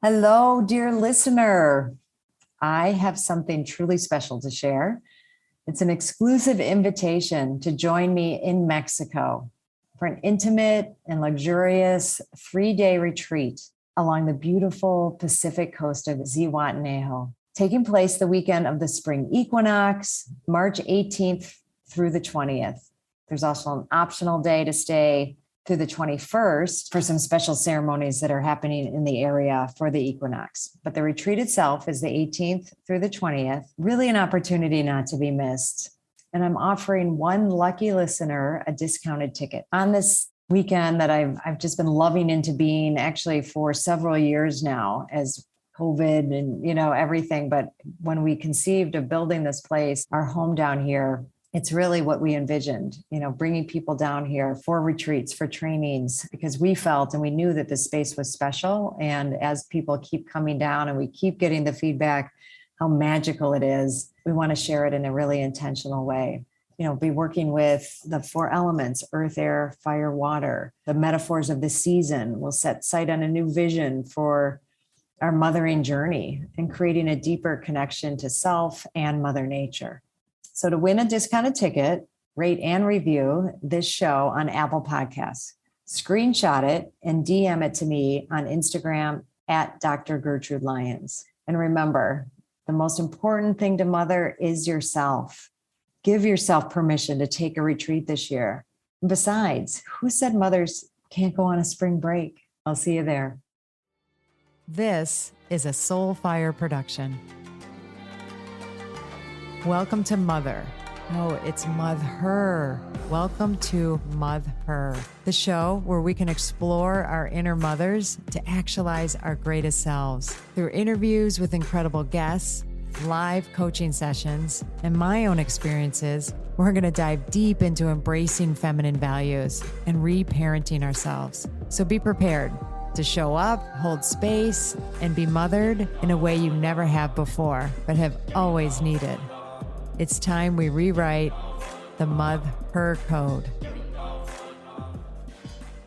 Hello, dear listener. I have something truly special to share. It's an exclusive invitation to join me in Mexico for an intimate and luxurious 3-day retreat along the beautiful Pacific coast of Zihuatanejo, taking place the weekend of the spring equinox, March 18th through the 20th. There's also an optional day to stay through the 21st for some special ceremonies that are happening in the area for the equinox. But the retreat itself is the 18th through the 20th, really an opportunity not to be missed. And I'm offering one lucky listener a discounted ticket on this weekend that I've just been loving into being actually for several years now as COVID and, everything. But when we conceived of building this place, our home down here, it's really what we envisioned, bringing people down here for retreats, for trainings, because we felt and we knew that this space was special. And as people keep coming down and we keep getting the feedback, how magical it is, we want to share it in a really intentional way. Be working with the 4 elements, earth, air, fire, water, the metaphors of the season. We'll set sight on a new vision for our mothering journey and creating a deeper connection to self and Mother Nature. So to win a discounted ticket, rate and review this show on Apple Podcasts. Screenshot it and DM it to me on Instagram at Dr. Gertrude Lyons. And remember, the most important thing to mother is yourself. Give yourself permission to take a retreat this year. And besides, who said mothers can't go on a spring break? I'll see you there. This is a Soulfire production. Welcome to Mother. No, it's Mother. Welcome to Mother, the show where we can explore our inner mothers to actualize our greatest selves. Through interviews with incredible guests, live coaching sessions, and my own experiences, we're going to dive deep into embracing feminine values and reparenting ourselves. So be prepared to show up, hold space, and be mothered in a way you never have before, but have always needed. It's time we rewrite the Mother code.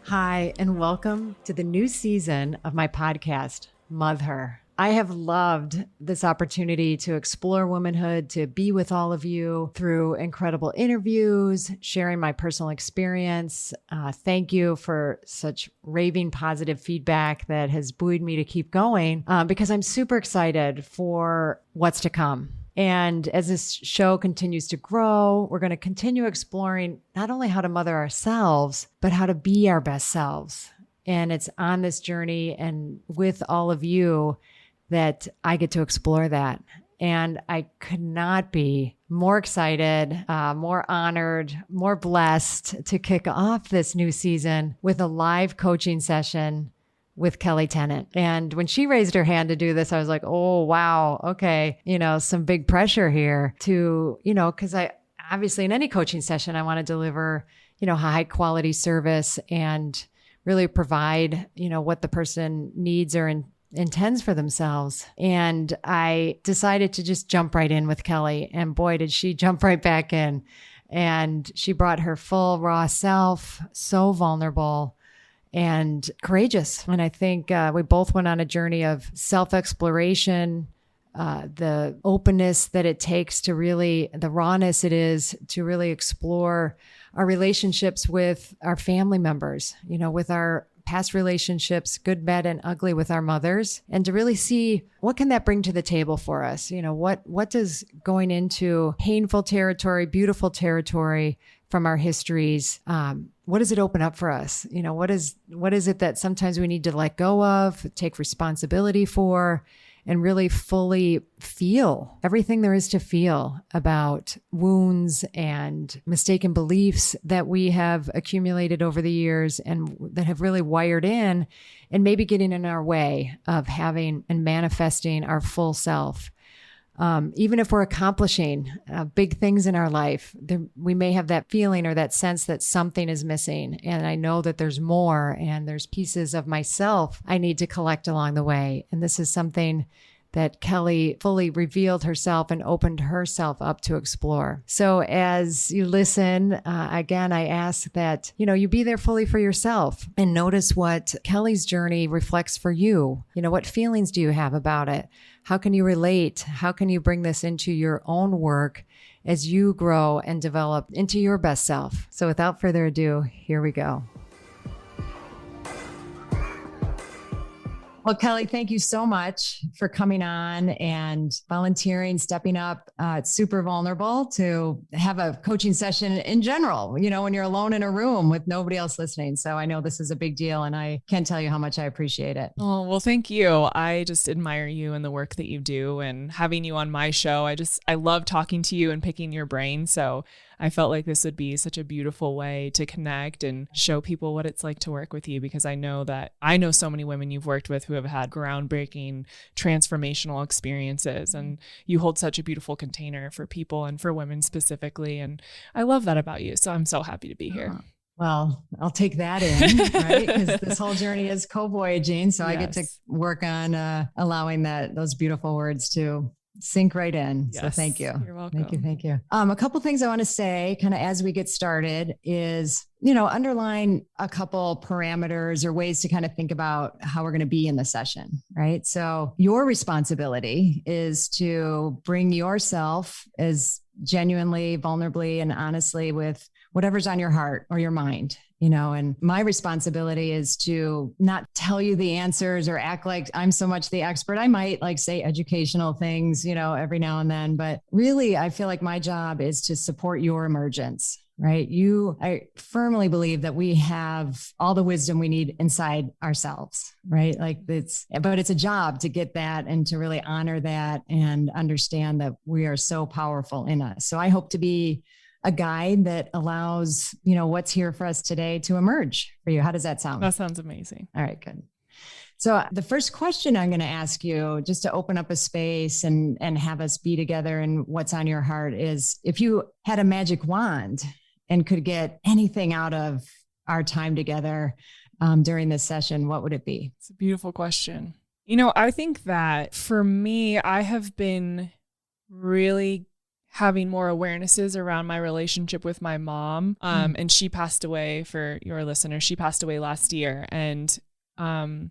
Hi, and welcome to the new season of my podcast, Mother. I have loved this opportunity to explore womanhood, to be with all of you through incredible interviews, sharing my personal experience. Thank you for such raving positive feedback that has buoyed me to keep going because I'm super excited for what's to come. And as this show continues to grow, we're going to continue exploring not only how to mother ourselves, but how to be our best selves. And it's on this journey and with all of you that I get to explore that. And I could not be more excited, more honored, more blessed to kick off this new season with a live coaching session with Kelli Tennant. And when she raised her hand to do this, I was like, oh, wow. Okay. Some big pressure here to, because I obviously in any coaching session, I want to deliver, high quality service and really provide, what the person needs or intends for themselves. And I decided to just jump right in with Kelli. And boy, did she jump right back in. And she brought her full raw self, so vulnerable and courageous. And I think we both went on a journey of self-exploration, the openness that it takes to really, the rawness it is to really explore our relationships with our family members, with our past relationships, good, bad, and ugly with our mothers, and to really see what can that bring to the table for us? What does going into painful territory, beautiful territory from our histories, what does it open up for us? What is it that sometimes we need to let go of, take responsibility for, and really fully feel everything there is to feel about wounds and mistaken beliefs that we have accumulated over the years and that have really wired in and maybe getting in our way of having and manifesting our full self. Even if we're accomplishing big things in our life, we may have that feeling or that sense that something is missing. And I know that there's more and there's pieces of myself I need to collect along the way. And this is something that Kelli fully revealed herself and opened herself up to explore. So as you listen, again, I ask that, you be there fully for yourself and notice what Kelli's journey reflects for you. What feelings do you have about it? How can you relate? How can you bring this into your own work as you grow and develop into your best self? So without further ado, here we go. Well, Kelli, thank you so much for coming on and volunteering, stepping up. It's super vulnerable to have a coaching session in general, when you're alone in a room with nobody else listening. So I know this is a big deal and I can't tell you how much I appreciate it. Oh, well, thank you. I just admire you and the work that you do, and having you on my show. I love talking to you and picking your brain. So I felt like this would be such a beautiful way to connect and show people what it's like to work with you, because I know so many women you've worked with who have had groundbreaking, transformational experiences, and you hold such a beautiful container for people and for women specifically. And I love that about you. So I'm so happy to be here. Well, I'll take that in, right? Because this whole journey is co-voyaging. So yes. I get to work on allowing those beautiful words to sink right in. Yes. So thank you. You're welcome. Thank you. A couple things I want to say kind of as we get started is, underline a couple parameters or ways to kind of think about how we're going to be in the session, right? So your responsibility is to bring yourself as genuinely, vulnerably, and honestly with whatever's on your heart or your mind. And my responsibility is to not tell you the answers or act like I'm so much the expert. I might say educational things, every now and then, but really I feel like my job is to support your emergence, right? I firmly believe that we have all the wisdom we need inside ourselves, right? But it's a job to get that and to really honor that and understand that we are so powerful in us. So I hope to be a guide that allows, what's here for us today to emerge for you. How does that sound? That sounds amazing. All right, good. So the first question I'm going to ask you, just to open up a space and have us be together and what's on your heart, is if you had a magic wand and could get anything out of our time together during this session, what would it be? It's a beautiful question. I think that for me, I have been really having more awarenesses around my relationship with my mom. And she passed away, for your listeners, she passed away last year. And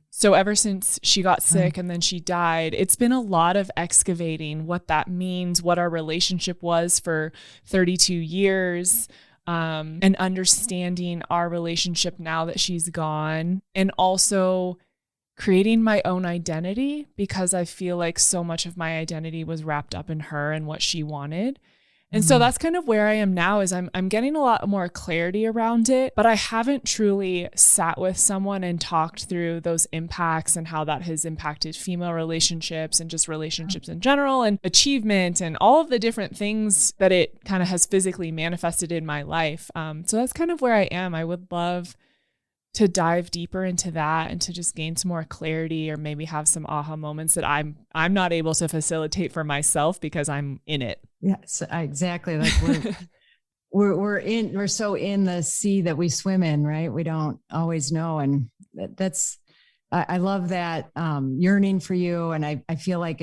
so ever since she got sick and then she died, it's been a lot of excavating what that means, what our relationship was for 32 years, and understanding our relationship now that she's gone, and also creating my own identity, because I feel like so much of my identity was wrapped up in her and what she wanted. And so that's kind of where I am now, is I'm getting a lot more clarity around it, but I haven't truly sat with someone and talked through those impacts and how that has impacted female relationships and just relationships in general and achievement and all of the different things that it kind of has physically manifested in my life. So that's kind of where I am. I would love to dive deeper into that and to just gain some more clarity, or maybe have some aha moments that I'm not able to facilitate for myself because I'm in it. Yes, exactly. We're so in the sea that we swim in, right? We don't always know. And I love that yearning for you. And I feel like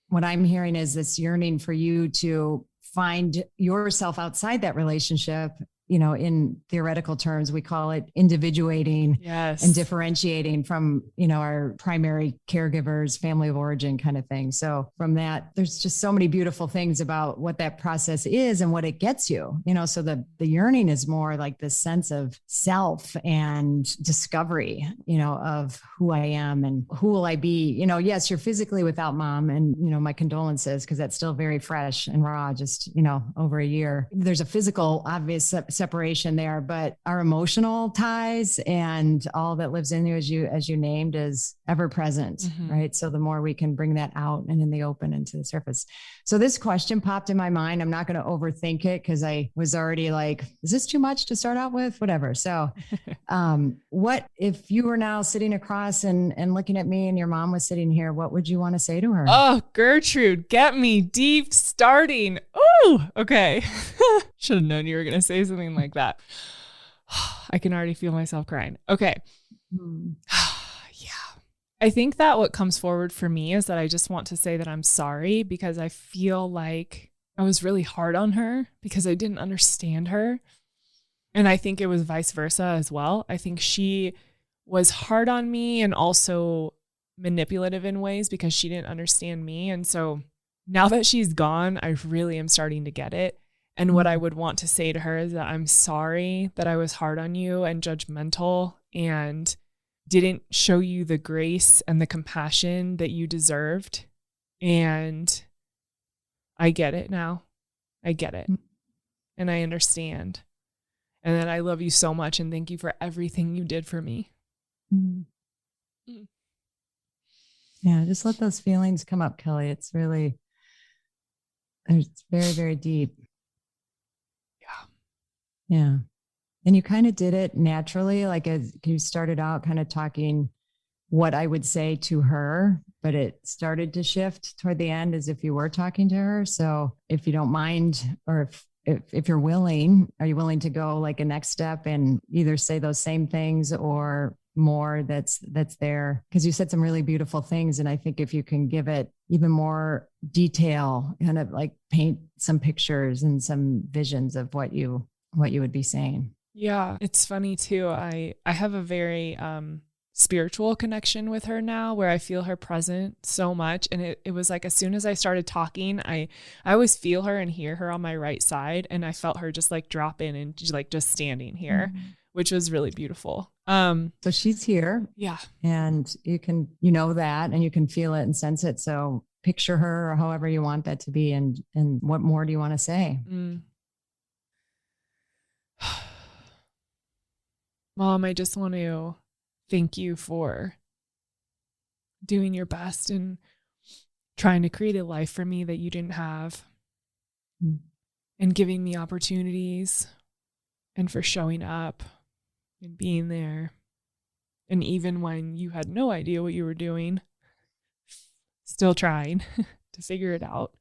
what I'm hearing is this yearning for you to find yourself outside that relationship. In theoretical terms, we call it individuating. Yes. And differentiating from, our primary caregivers, family of origin kind of thing. So from that, there's just so many beautiful things about what that process is and what it gets you, so the yearning is more like this sense of self and discovery, of who I am and who will I be. Yes, you're physically without mom, and, my condolences, because that's still very fresh and raw, just, over a year. There's a physical, obvious separation there, but our emotional ties and all that lives in you, as you named, is ever present, right? So the more we can bring that out and in the open and to the surface. So this question popped in my mind. I'm not going to overthink it, because I was already like, is this too much to start out with? Whatever. So what if you were now sitting across and looking at me and your mom was sitting here, what would you want to say to her? Oh, Gertrude, get me deep starting. Ooh, okay. Should have known you were going to say something like that. I can already feel myself crying. Okay. Yeah. I think that what comes forward for me is that I just want to say that I'm sorry, because I feel like I was really hard on her because I didn't understand her. And I think it was vice versa as well. I think she was hard on me and also manipulative in ways because she didn't understand me. And so now that she's gone, I really am starting to get it. And what I would want to say to her is that I'm sorry that I was hard on you and judgmental and didn't show you the grace and the compassion that you deserved. And I get it now. I get it. And I understand. And that I love you so much and thank you for everything you did for me. Yeah, just let those feelings come up, Kelly. It's very, very deep. Yeah. And you kind of did it naturally, like as you started out kind of talking what I would say to her, but it started to shift toward the end as if you were talking to her. So if you don't mind, or if you're willing, are you willing to go like a next step and either say those same things or more that's there? Because you said some really beautiful things. And I think if you can give it even more detail, kind of like paint some pictures and some visions of what you would be saying. Yeah, it's funny too. I have a very spiritual connection with her now where I feel her present so much. And it was like as soon as I started talking, I always feel her and hear her on my right side. And I felt her just like drop in and just standing here, which was really beautiful. So she's here. Yeah. And you know that, and you can feel it and sense it. So picture her or however you want that to be. And what more do you want to say? Mom, I just want to thank you for doing your best and trying to create a life for me that you didn't have, and giving me opportunities, and for showing up and being there. And even when you had no idea what you were doing, still trying to figure it out.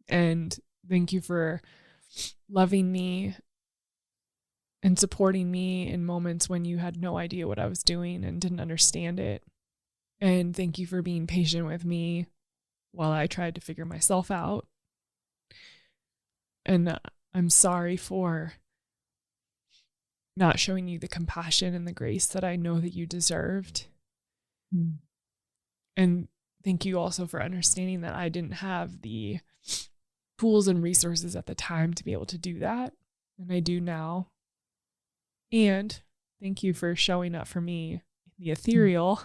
And thank you for loving me and supporting me in moments when you had no idea what I was doing and didn't understand it. And thank you for being patient with me while I tried to figure myself out. And I'm sorry for not showing you the compassion and the grace that I know that you deserved. And thank you also for understanding that I didn't have the tools and resources at the time to be able to do that. And I do now. And thank you for showing up for me in the ethereal,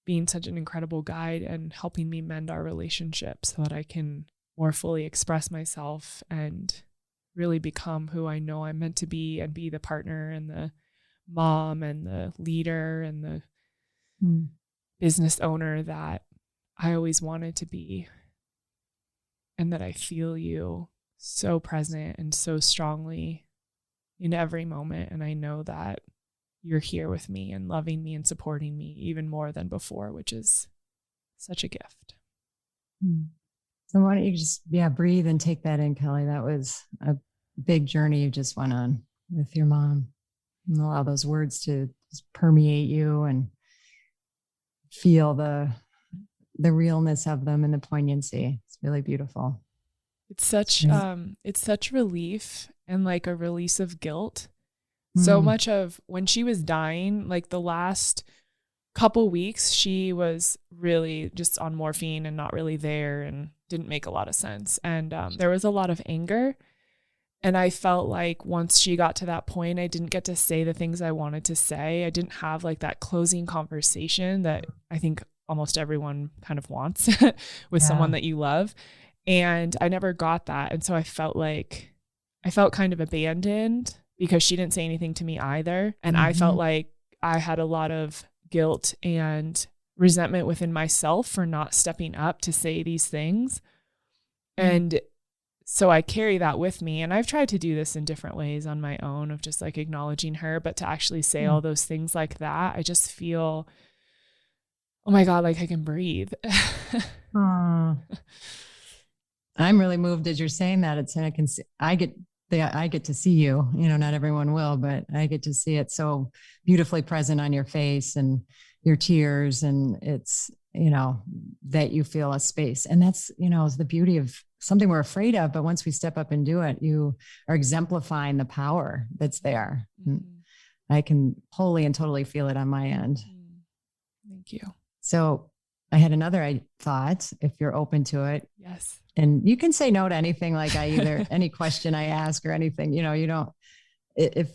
being such an incredible guide and helping me mend our relationship so that I can more fully express myself and really become who I know I'm meant to be, and be the partner and the mom and the leader and the business owner that I always wanted to be. And that I feel you so present and so strongly in every moment. And I know that you're here with me and loving me and supporting me even more than before, which is such a gift. So why don't you just, breathe and take that in, Kelly. That was a big journey you just went on with your mom, and allow those words to just permeate you and feel the realness of them and the poignancy. It's really beautiful. It's such relief and like a release of guilt. So much of when she was dying, like the last couple weeks, she was really just on morphine and not really there and didn't make a lot of sense. And there was a lot of anger. And I felt like once she got to that point, I didn't get to say the things I wanted to say. I didn't have like that closing conversation that I think almost everyone kind of wants with someone that you love. And I never got that. And so I felt kind of abandoned because she didn't say anything to me either. And I felt like I had a lot of guilt and resentment within myself for not stepping up to say these things. And so I carry that with me. And I've tried to do this in different ways on my own, of just like acknowledging her, but to actually say all those things like that, I just feel, oh my God, like I can breathe. I'm really moved as you're saying that. I get I get to see you, not everyone will, but I get to see it so beautifully present on your face and your tears. And it's, that you feel a space. And that's, is the beauty of something we're afraid of. But once we step up and do it, you are exemplifying the power that's there. Mm-hmm. I can wholly and totally feel it on my end. Thank you. So I had another thought, if you're open to it. Yes. And you can say no to anything, like any question I ask or anything, if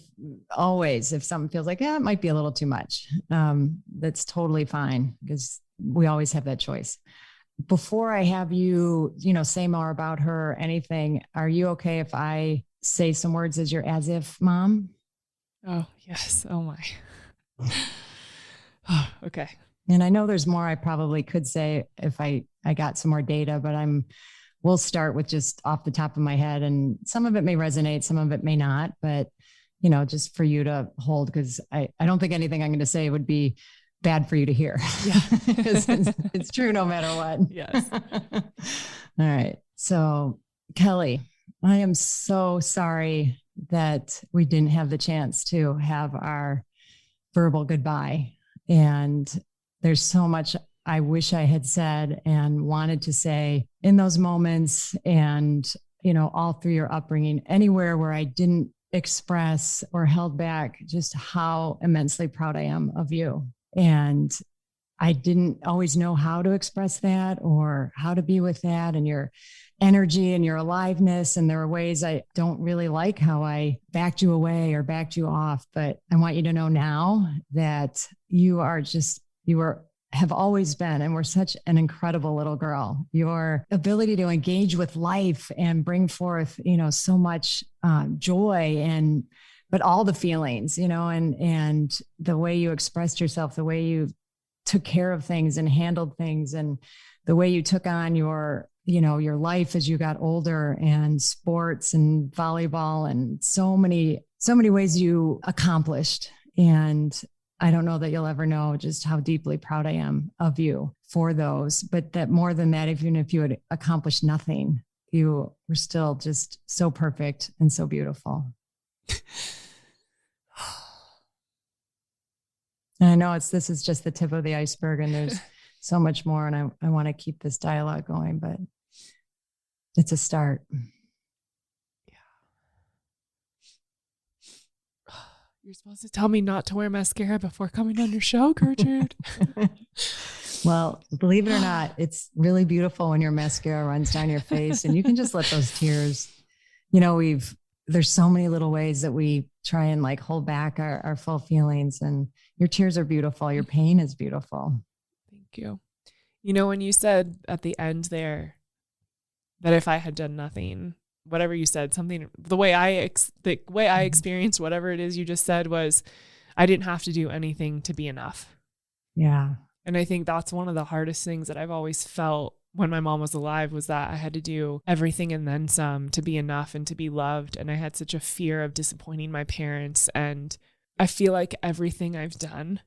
something feels like, it might be a little too much, that's totally fine, because we always have that choice. Before I have you, say more about her or anything, are you okay if I say some words as your as if mom? Oh, yes. Oh my. Oh, okay. And I know there's more I probably could say if I got some more data, but we'll start with just off the top of my head, and some of it may resonate, some of it may not, but just for you to hold, because I don't think anything I'm going to say would be bad for you to hear. Yeah. it's true no matter what. Yes. All right. So Kelli, I am so sorry that we didn't have the chance to have our verbal goodbye. And there's so much I wish I had said and wanted to say in those moments, and, all through your upbringing, anywhere where I didn't express or held back just how immensely proud I am of you. And I didn't always know how to express that or how to be with that and your energy and your aliveness. And there were ways I don't really like how I backed you away or backed you off. But I want you to know now that you have always been, and we're such an incredible little girl. Your ability to engage with life and bring forth, so much joy but all the feelings, and the way you expressed yourself, the way you took care of things and handled things, and the way you took on your life as you got older, and sports and volleyball, and so many ways you accomplished. And I don't know that you'll ever know just how deeply proud I am of you for those, but that more than that, even if you had accomplished nothing, you were still just so perfect and so beautiful. And I know this is just the tip of the iceberg, and there's so much more, and I want to keep this dialogue going, but it's a start. You're supposed to tell me not to wear mascara before coming on your show, Gertrude. Well, believe it or not, it's really beautiful when your mascara runs down your face, and you can just let those tears, there's so many little ways that we try and hold back our full feelings, and your tears are beautiful. Your pain is beautiful. Thank you. When you said at the end there that if I had done nothing, whatever you said, something, the way I experienced whatever it is you just said was, I didn't have to do anything to be enough. Yeah. And I think that's one of the hardest things that I've always felt when my mom was alive, was that I had to do everything and then some to be enough and to be loved. And I had such a fear of disappointing my parents. And I feel like everything I've done,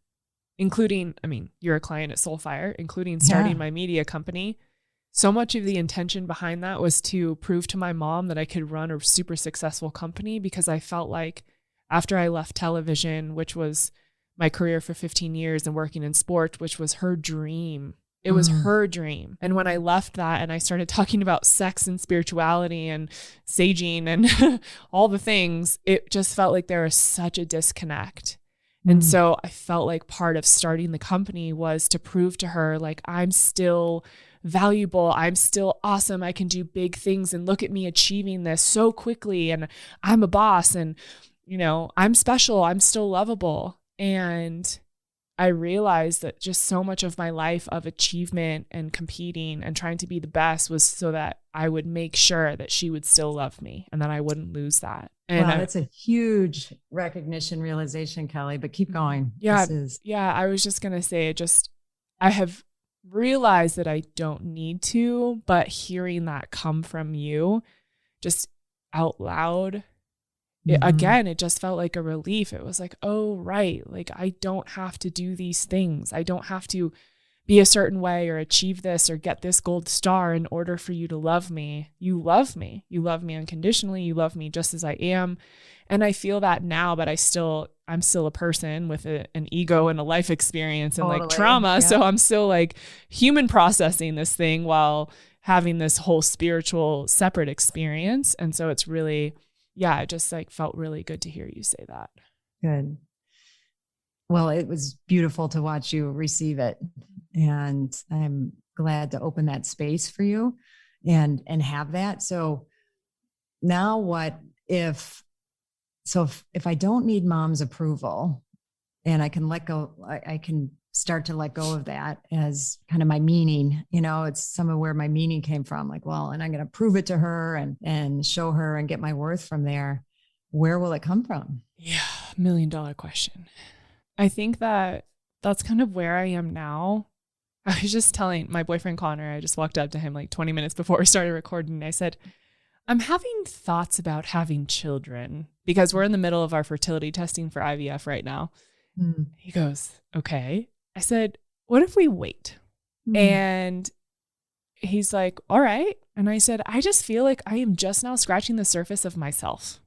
including, you're a client at Soulfire, including starting my media company, so much of the intention behind that was to prove to my mom that I could run a super successful company, because I felt like after I left television, which was my career for 15 years, and working in sport, which was her dream, it was her dream. And when I left that and I started talking about sex and spirituality and saging and all the things, it just felt like there was such a disconnect. And so I felt like part of starting the company was to prove to her, I'm still valuable. I'm still awesome. I can do big things, and look at me achieving this so quickly. And I'm a boss, and, I'm special. I'm still lovable. And I realized that just so much of my life of achievement and competing and trying to be the best was so that I would make sure that she would still love me and that I wouldn't lose that. And wow, that's a huge recognition, realization, Kelli, but keep going. Yeah. I was just going to say I have realized that I don't need to, but hearing that come from you just out loud, again, it just felt like a relief. It was like, oh, right. I don't have to do these things. I don't have to be a certain way or achieve this or get this gold star in order for you to love me. You love me. You love me unconditionally. You love me just as I am. And I feel that now, but I'm still a person with an ego and a life experience and like trauma. Yeah. So I'm still like human processing this thing while having this whole spiritual separate experience. And so it's really, yeah, it just like felt really good to hear you say that. Good. Well, it was beautiful to watch you receive it. And I'm glad to open that space for you and have that. So now what if I don't need mom's approval and I can let go, I can start to let go of that as kind of my meaning, it's some of where my meaning came from. Like, well, and I'm going to prove it to her and show her and get my worth from there. Where will it come from? Yeah. $1 million question. I think that's kind of where I am now. I was just telling my boyfriend, Connor, I just walked up to him like 20 minutes before we started recording. I said, I'm having thoughts about having children because we're in the middle of our fertility testing for IVF right now. Mm. He goes, okay. I said, what if we wait? Mm. And he's like, all right. And I said, I just feel like I am just now scratching the surface of myself.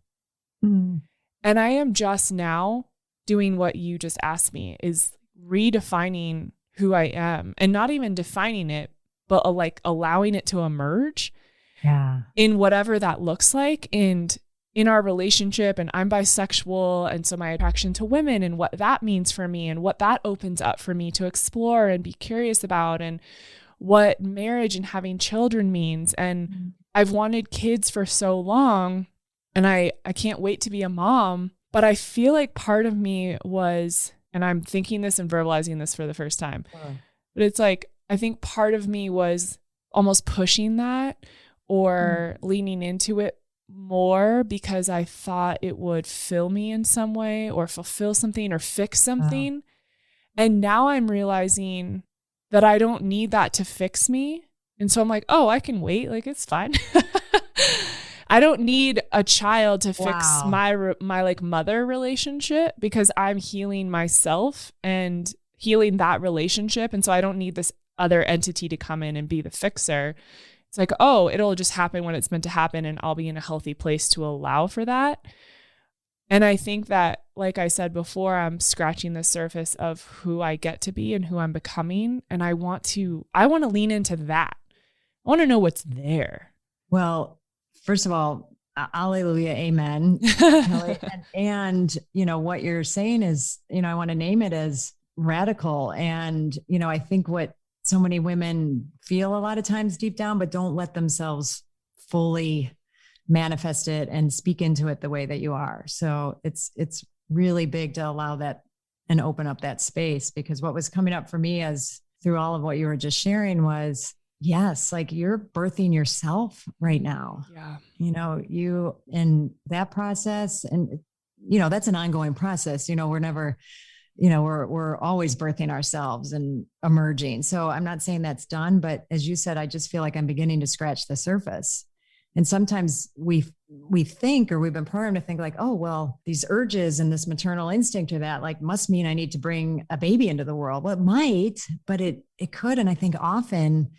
Mm. And I am just now doing what you just asked me, is redefining who I am and not even defining it, but like allowing it to emerge in whatever that looks like. And in our relationship, and I'm bisexual. And so my attraction to women and what that means for me and what that opens up for me to explore and be curious about and what marriage and having children means. And I've wanted kids for so long and I can't wait to be a mom, but I feel like part of me was, and I'm thinking this and verbalizing this for the first time, but it's like, I think part of me was almost pushing that or leaning into it more because I thought it would fill me in some way or fulfill something or fix something. And now I'm realizing that I don't need that to fix me. And so I'm like, oh, I can wait. Like, it's fine. I don't need a child to fix my like mother relationship because I'm healing myself and healing that relationship. And so I don't need this other entity to come in and be the fixer. It's like, oh, it'll just happen when it's meant to happen and I'll be in a healthy place to allow for that. And I think that, like I said before, I'm scratching the surface of who I get to be and who I'm becoming. And I want to lean into that. I want to know what's there. Well, first of all, hallelujah, amen. Kelli. And, what you're saying is, I want to name it as radical. And, I think what so many women feel a lot of times deep down, but don't let themselves fully manifest it and speak into it the way that you are. So it's really big to allow that and open up that space, because what was coming up for me as through all of what you were just sharing was, yes, like you're birthing yourself right now. Yeah. You in that process and, that's an ongoing process. We're never, we're always birthing ourselves and emerging. So I'm not saying that's done, but as you said, I just feel like I'm beginning to scratch the surface. And sometimes we think, or we've been programmed to think like, oh, well, these urges and this maternal instinct or that like must mean I need to bring a baby into the world. Well, it might, but it could. And I think often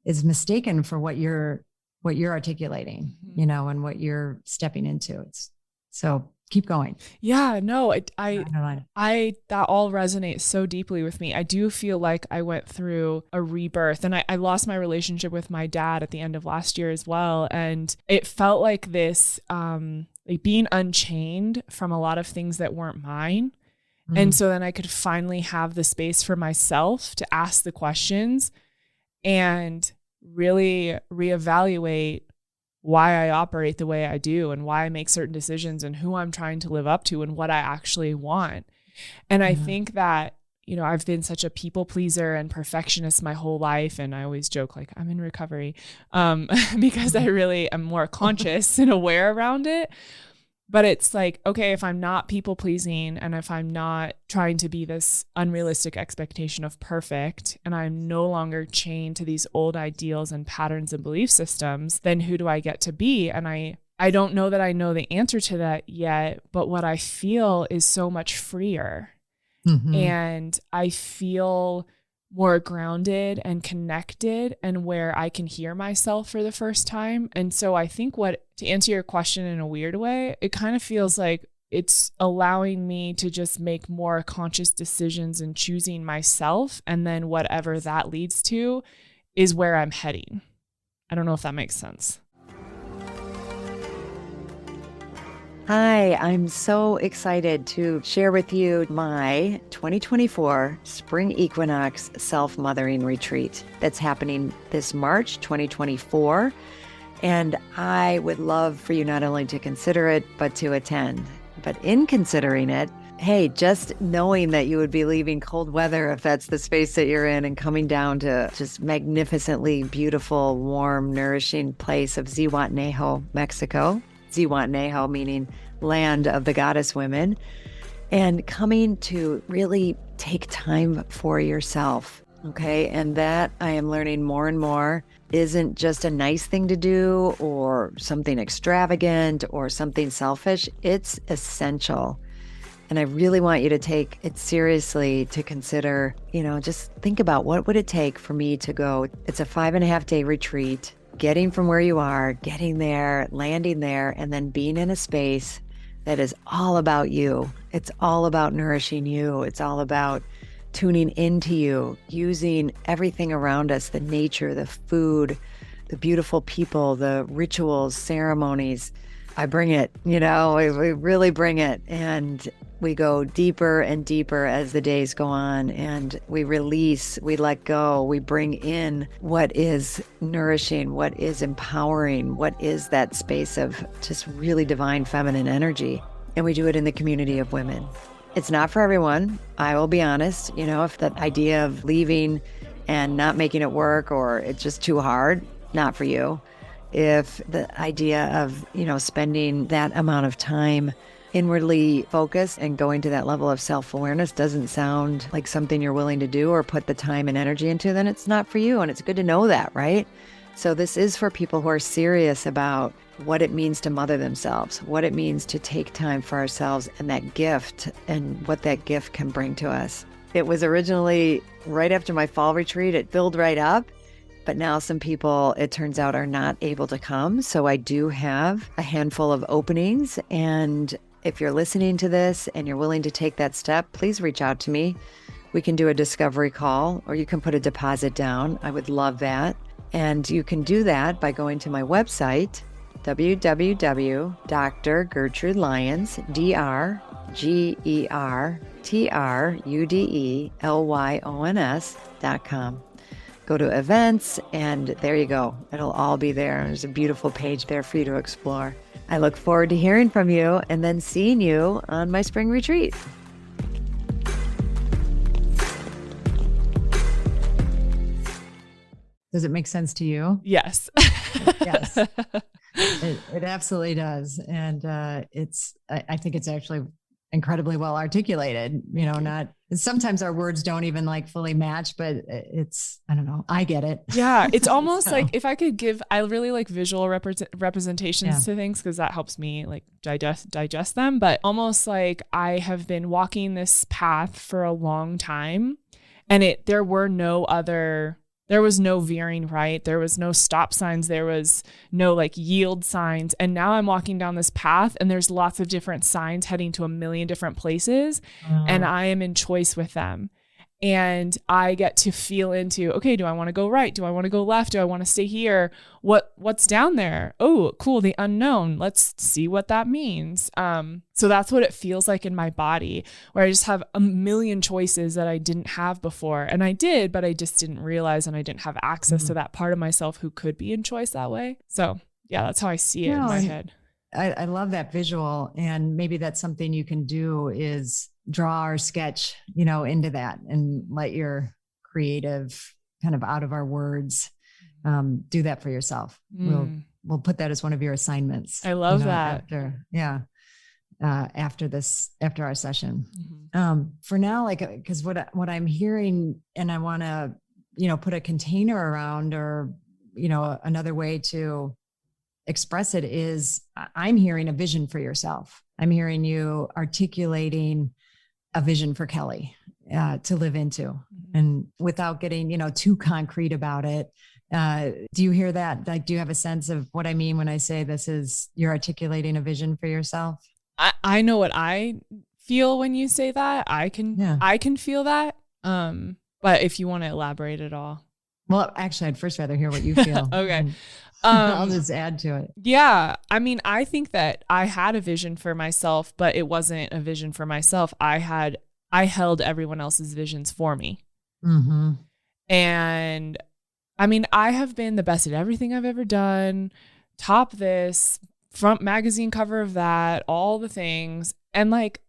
is mistaken for what you're articulating, and what you're stepping into. So keep going. Yeah, no, I that all resonates so deeply with me. I do feel like I went through a rebirth and I lost my relationship with my dad at the end of last year as well. And it felt like this, like being unchained from a lot of things that weren't mine. Mm. And so then I could finally have the space for myself to ask the questions and really reevaluate why I operate the way I do and why I make certain decisions and who I'm trying to live up to and what I actually want. And I think that, I've been such a people pleaser and perfectionist my whole life. And I always joke like I'm in recovery because I really am more conscious and aware around it. But it's like, okay, if I'm not people pleasing and if I'm not trying to be this unrealistic expectation of perfect and I'm no longer chained to these old ideals and patterns and belief systems, then who do I get to be? And I don't know that I know the answer to that yet, but what I feel is so much freer. Mm-hmm. And I feel more grounded and connected and where I can hear myself for the first time. And so I think to answer your question in a weird way, it kind of feels like it's allowing me to just make more conscious decisions and choosing myself. And then whatever that leads to is where I'm heading. I don't know if that makes sense. Hi, I'm so excited to share with you my 2024 Spring Equinox Self-Mothering Retreat that's happening this March 2024. And I would love for you not only to consider it, but to attend. But in considering it, hey, just knowing that you would be leaving cold weather, if that's the space that you're in, and coming down to just magnificently beautiful, warm, nourishing place of Zihuatanejo, Mexico. Zihuatanejo meaning land of the goddess women, and coming to really take time for yourself. Okay. And that I am learning more and more isn't just a nice thing to do or something extravagant or something selfish. It's essential. And I really want you to take it seriously, to consider, just think about what would it take for me to go. It's a 5.5-day retreat. Getting from where you are, getting there, landing there, and then being in a space that is all about you. It's all about nourishing you. It's all about tuning into you, using everything around us, the nature, the food, the beautiful people, the rituals, ceremonies. I bring it, we really bring it. And we go deeper and deeper as the days go on, and we release, we let go, we bring in what is nourishing, what is empowering, what is that space of just really divine feminine energy. And we do it in the community of women. It's not for everyone. I will be honest, if that idea of leaving and not making it work, or it's just too hard, not for you. If the idea of, spending that amount of time inwardly focused and going to that level of self-awareness doesn't sound like something you're willing to do or put the time and energy into, then it's not for you. And it's good to know that, right? So this is for people who are serious about what it means to mother themselves, what it means to take time for ourselves, and that gift and what that gift can bring to us. It was originally right after my fall retreat. It filled right up. But now some people, it turns out, are not able to come. So I do have a handful of openings. And if you're listening to this and you're willing to take that step, please reach out to me. We can do a discovery call, or you can put a deposit down. I would love that. And you can do that by going to my website, www.drgertrudelyons.com. Go to events, and there you go. It'll all be there. There's a beautiful page there for you to explore. I look forward to hearing from you and then seeing you on my spring retreat. Does it make sense to you? Yes. Yes. It absolutely does. And I think it's actually incredibly well articulated, sometimes our words don't even fully match, but I don't know. I get it. Yeah. It's almost like if I could I really like visual representations to things, because that helps me digest them, but almost like I have been walking this path for a long time, and there was no veering right. There was no stop signs. There was no yield signs. And now I'm walking down this path, and there's lots of different signs heading to a million different places. And I am in choice with them. And I get to feel into, okay, do I want to go right? Do I want to go left? Do I want to stay here? What's down there? Oh, cool. The unknown. Let's see what that means. So that's what it feels like in my body, where I just have a million choices that I didn't have before. And I did, but I just didn't realize, and I didn't have access to that part of myself who could be in choice that way. So yeah, that's how I see it in my head. I love that visual. And maybe that's something you can do is draw or sketch, into that, and let your creative kind of out of our words, do that for yourself. We'll put that as one of your assignments. I love that. After our session. For now, because what I'm hearing, and I want to, put a container around, or, another way to express it is, I'm hearing a vision for yourself. I'm hearing you articulating a vision for Kelli to live into. And without getting, too concrete about it, do you hear that? Like, do you have a sense of what I mean when I say you're articulating a vision for yourself? I know what I feel when you say that. I can feel that. But if you want to elaborate at all. Well, actually, I'd first rather hear what you feel. Okay. I'll just add to it. Yeah. I mean, I think that I had a vision for myself, but it wasn't a vision for myself. I held everyone else's visions for me. Mm-hmm. And I mean, I have been the best at everything I've ever done. Top this, front magazine cover of that, all the things. And like,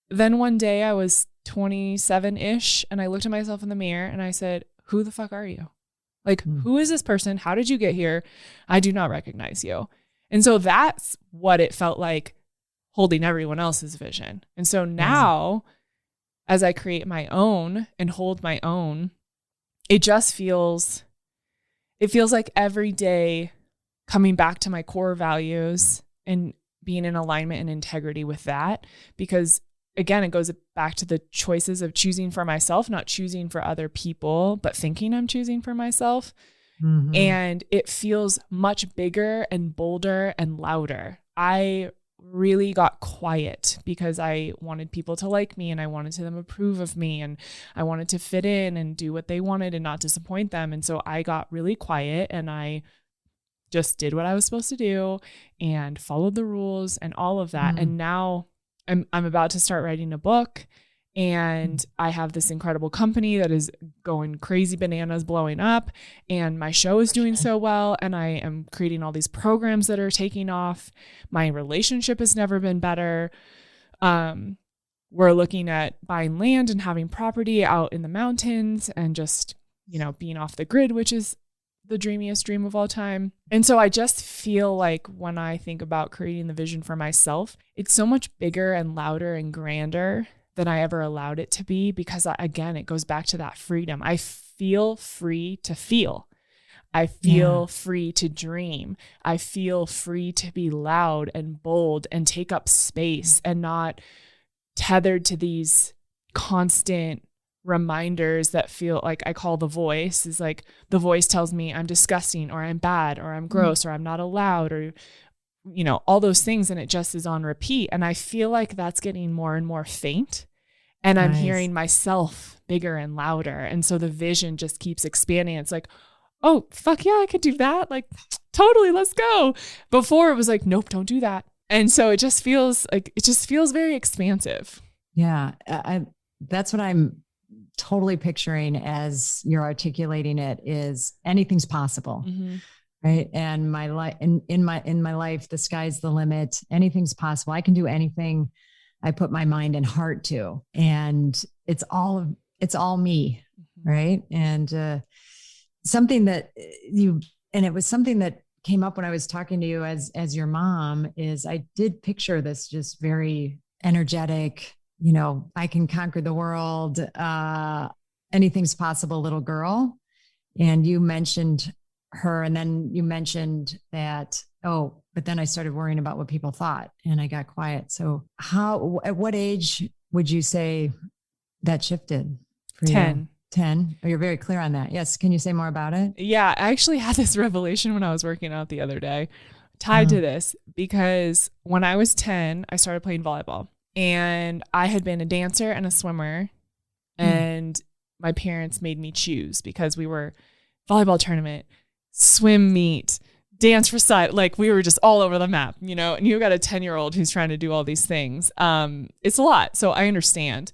then one day I was 27-ish and I looked at myself in the mirror and I said, who the fuck are you? Like, who is this person? How did you get here? I do not recognize you. And so that's what it felt like holding everyone else's vision. And so now, as I create my own and hold my own, it feels like every day coming back to my core values and being in alignment and integrity with that. Because again, it goes back to the choices of choosing for myself, not choosing for other people, but thinking I'm choosing for myself. Mm-hmm. And it feels much bigger and bolder and louder. I really got quiet because I wanted people to like me and I wanted them to approve of me and I wanted to fit in and do what they wanted and not disappoint them. And so I got really quiet and I just did what I was supposed to do and followed the rules and all of that. Mm-hmm. And now I'm about to start writing a book and I have this incredible company that is going crazy bananas, blowing up, and my show is doing so well. And I am creating all these programs that are taking off. My relationship has never been better. We're looking at buying land and having property out in the mountains and just, being off the grid, which is the dreamiest dream of all time. And so I just feel like when I think about creating the vision for myself, it's so much bigger and louder and grander than I ever allowed it to be, because again, it goes back to that freedom. I feel free to feel. I feel free to dream. I feel free to be loud and bold and take up space and not tethered to these constant reminders that feel like, I call the voice, is like the voice tells me I'm disgusting or I'm bad or I'm gross or I'm not allowed or, all those things. And it just is on repeat. And I feel like that's getting more and more faint. And I'm hearing myself bigger and louder. And so the vision just keeps expanding. It's like, oh, fuck yeah, I could do that. Like, totally, let's go. Before it was like, nope, don't do that. And so it just feels very expansive. Yeah. That's what I'm totally picturing as you're articulating it, is anything's possible. Mm-hmm. Right. And my life, in my life, the sky's the limit. Anything's possible. I can do anything I put my mind and heart to, and it's all me. Mm-hmm. Right. And, something that it was something that came up when I was talking to you as your mom, is I did picture this just very energetic, I can conquer the world. Anything's possible little girl. And you mentioned her, and then you mentioned that, but then I started worrying about what people thought and I got quiet. So at what age would you say that shifted for 10. you? 10. Oh, you're very clear on that. Yes. Can you say more about it? Yeah. I actually had this revelation when I was working out the other day tied to this, because when I was 10, I started playing volleyball, and I had been a dancer and a swimmer, and my parents made me choose, because we were volleyball tournament, swim meet, dance recital, like we were just all over the map, and you got a 10-year-old who's trying to do all these things. It's a lot. So I understand.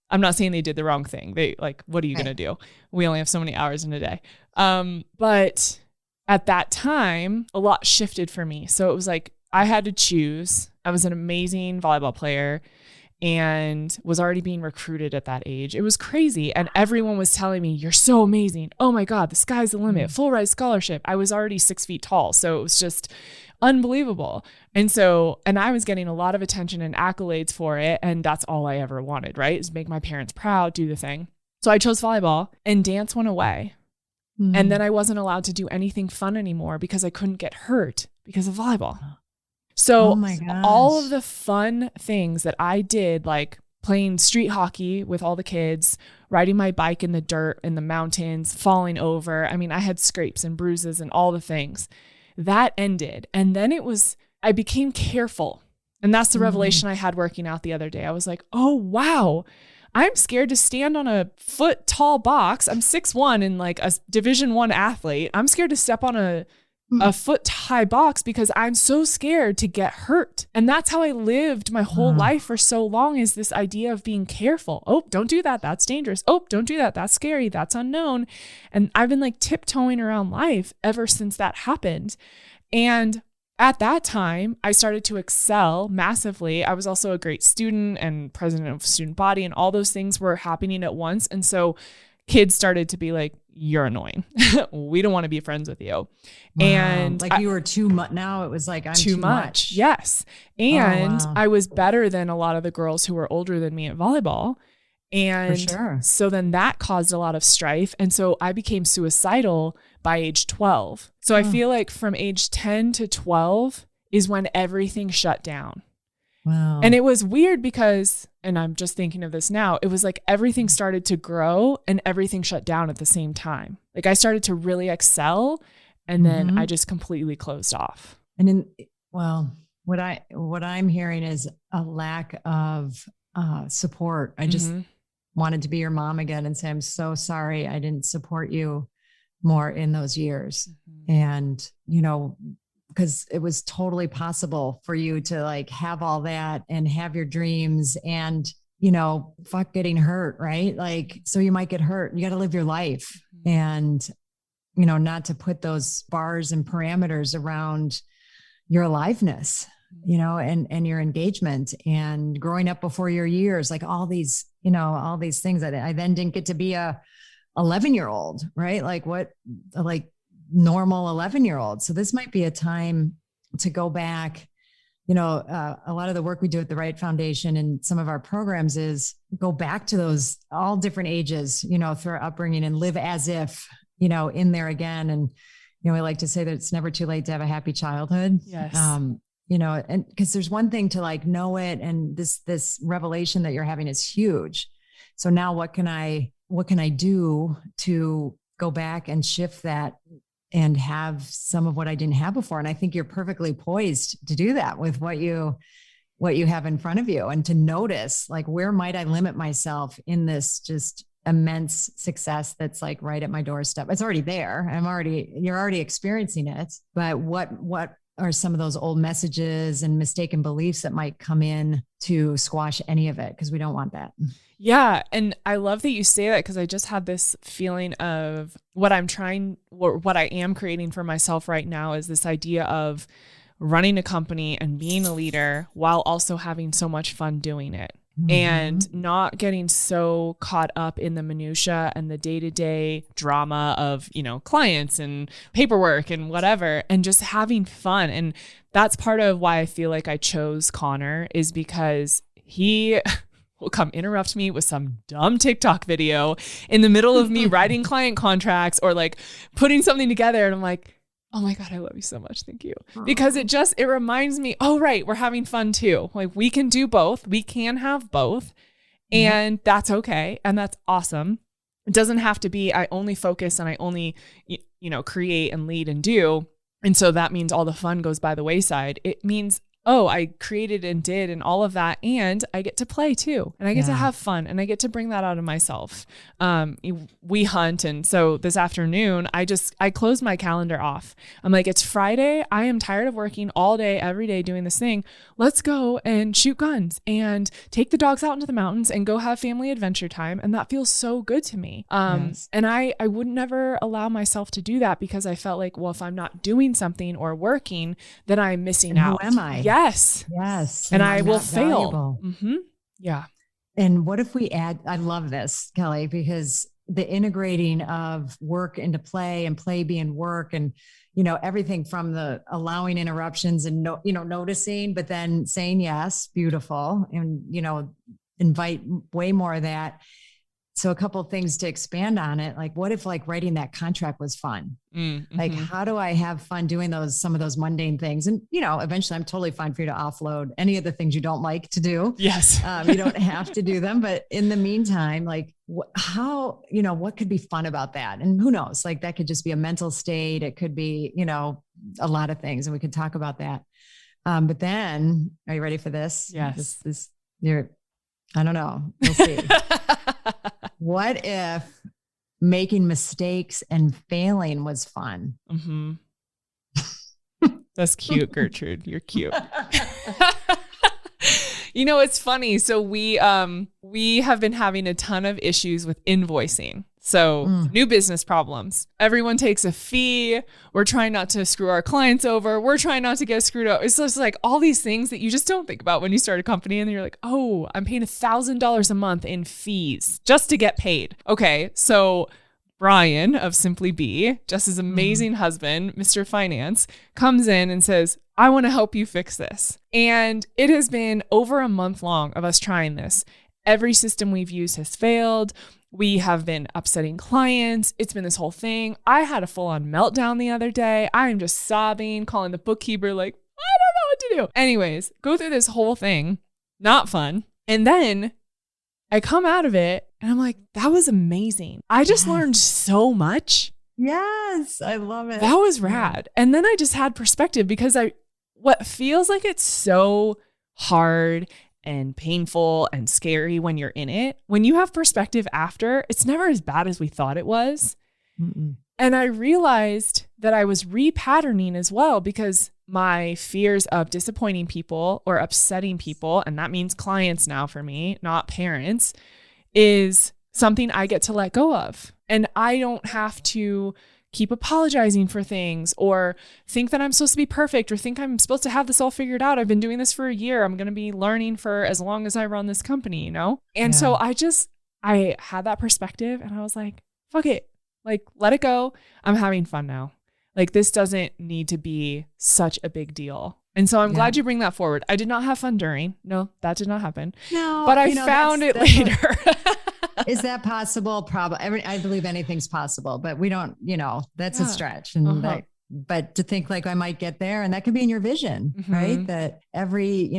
I'm not saying they did the wrong thing. They what are you going to do? We only have so many hours in a day. But at that time, a lot shifted for me. So it was like, I had to choose. I was an amazing volleyball player and was already being recruited at that age. It was crazy. And everyone was telling me, you're so amazing. Oh my God, the sky's the limit. Full ride scholarship. I was already 6 feet tall. So it was just unbelievable. And I was getting a lot of attention and accolades for it. And that's all I ever wanted, right? Is make my parents proud, do the thing. So I chose volleyball, and dance went away. Mm-hmm. And then I wasn't allowed to do anything fun anymore because I couldn't get hurt because of volleyball. So all of the fun things that I did, like playing street hockey with all the kids, riding my bike in the dirt, in the mountains, falling over. I mean, I had scrapes and bruises and all the things. That ended. And then I became careful. And that's the revelation I had working out the other day. I was like, oh, wow. I'm scared to stand on a foot tall box. I'm 6'1" and like a Division I athlete. I'm scared to step on a foot high box because I'm so scared to get hurt. And that's how I lived my whole life for so long, is this idea of being careful. Oh, don't do that. That's dangerous. Oh, don't do that. That's scary. That's unknown. And I've been like tiptoeing around life ever since that happened. And at that time, I started to excel massively. I was also a great student and president of student body, and all those things were happening at once. And so kids started to be like, you're annoying. We don't want to be friends with you. Wow. And like you were too much. Now it was like, I'm too much. Yes. And I was better than a lot of the girls who were older than me at volleyball. And so then that caused a lot of strife. And so I became suicidal by age 12. So I feel like from age 10 to 12 is when everything shut down. Wow. And it was weird because, and I'm just thinking of this now, it was like everything started to grow and everything shut down at the same time. Like I started to really excel, and then I just completely closed off. And what I'm hearing is a lack of support. I just wanted to be your mom again and say, I'm so sorry I didn't support you more in those years. And, because it was totally possible for you to like have all that and have your dreams and, fuck getting hurt, right? Like, so you might get hurt. You got to live your life and, not to put those bars and parameters around your aliveness, and your engagement and growing up before your years, like all these things that I then didn't get to be a 11-year-old, right? Like normal 11-year-old. So this might be a time to go back. A lot of the work we do at the Right Foundation and some of our programs is go back to those all different ages, through our upbringing and live as if, in there again. And, we like to say that it's never too late to have a happy childhood. Yes. And because there's one thing to like know it. And this revelation that you're having is huge. So now what can I do to go back and shift that and have some of what I didn't have before? And I think you're perfectly poised to do that with what you have in front of you, and to notice like, where might I limit myself in this just immense success that's like right at my doorstep. It's already there. You're already experiencing it, but what are some of those old messages and mistaken beliefs that might come in to squash any of it? Because we don't want that. Yeah. And I love that you say that, because I just had this feeling of what I am creating for myself right now is this idea of running a company and being a leader while also having so much fun doing it. And not getting so caught up in the minutia and the day-to-day drama of, clients and paperwork and whatever, and just having fun. And that's part of why I feel like I chose Connor, is because he will come interrupt me with some dumb TikTok video in the middle of me writing client contracts or like putting something together. And I'm like, oh my God, I love you so much. Thank you. Because it reminds me, oh, right, we're having fun too. Like we can do both. We can have both. And that's okay. And that's awesome. It doesn't have to be, I only focus and I only, create and lead and do. And so that means all the fun goes by the wayside. It means, oh, I created and did and all of that. And I get to play too. And I get to have fun, and I get to bring that out of myself. We hunt. And so this afternoon, I closed my calendar off. I'm like, it's Friday. I am tired of working all day, every day doing this thing. Let's go and shoot guns and take the dogs out into the mountains and go have family adventure time. And that feels so good to me. And I would never allow myself to do that, because I felt like, well, if I'm not doing something or working, then I'm missing out. Who am I? Yes. And I will fail. Yeah. And what if we add, I love this, Kelli, because the integrating of work into play and play being work, and, everything from the allowing interruptions and, noticing, but then saying, yes, beautiful. And, invite way more of that. so a couple of things to expand on it. Like, what if like writing that contract was fun? Like, how do I have fun doing some of those mundane things? And, eventually I'm totally fine for you to offload any of the things you don't like to do. Yes. You don't have to do them, but in the meantime, like how, what could be fun about that? And who knows, like that could just be a mental state. It could be, a lot of things, and we could talk about that. But then, are you ready for this? Yes. I don't know. We'll see. What if making mistakes and failing was fun? Mm-hmm. That's cute, Gertrude. You're cute. It's funny. So we have been having a ton of issues with invoicing. So new business problems. Everyone takes a fee. We're trying not to screw our clients over. We're trying not to get screwed up. It's just like all these things that you just don't think about when you start a company, and you're like, oh, I'm paying $1,000 a month in fees just to get paid. Okay. So Brian of Simply Be, Jess's amazing husband, Mr. Finance, comes in and says, I want to help you fix this. And it has been over a month long of us trying this. Every system we've used has failed. We have been upsetting clients. It's been this whole thing. I had a full-on meltdown the other day. I am just sobbing, calling the bookkeeper like, I don't know what to do. Anyways, go through this whole thing. Not fun. And then I come out of it and I'm like, that was amazing. I just learned so much. Yes, I love it. That was rad. And then I just had perspective, because what feels like it's so hard and painful and scary when you're in it, when you have perspective after, it's never as bad as we thought it was. And I realized that I was repatterning as well, because my fears of disappointing people or upsetting people, and that means clients now for me, not parents, is something I get to let go of. And I don't have to keep apologizing for things or think that I'm supposed to be perfect or think I'm supposed to have this all figured out. I've been doing this for a year. I'm going to be learning for as long as I run this company, And so I had that perspective, and I was like, fuck it. Like, let it go. I'm having fun now. Like, this doesn't need to be such a big deal. And so I'm glad you bring that forward. I did not have fun during. No, that did not happen. No, but I found it later. Is that possible? Probably. I believe anything's possible, but we don't, that's a stretch. And but to think like I might get there, and that could be in your vision, right? That every,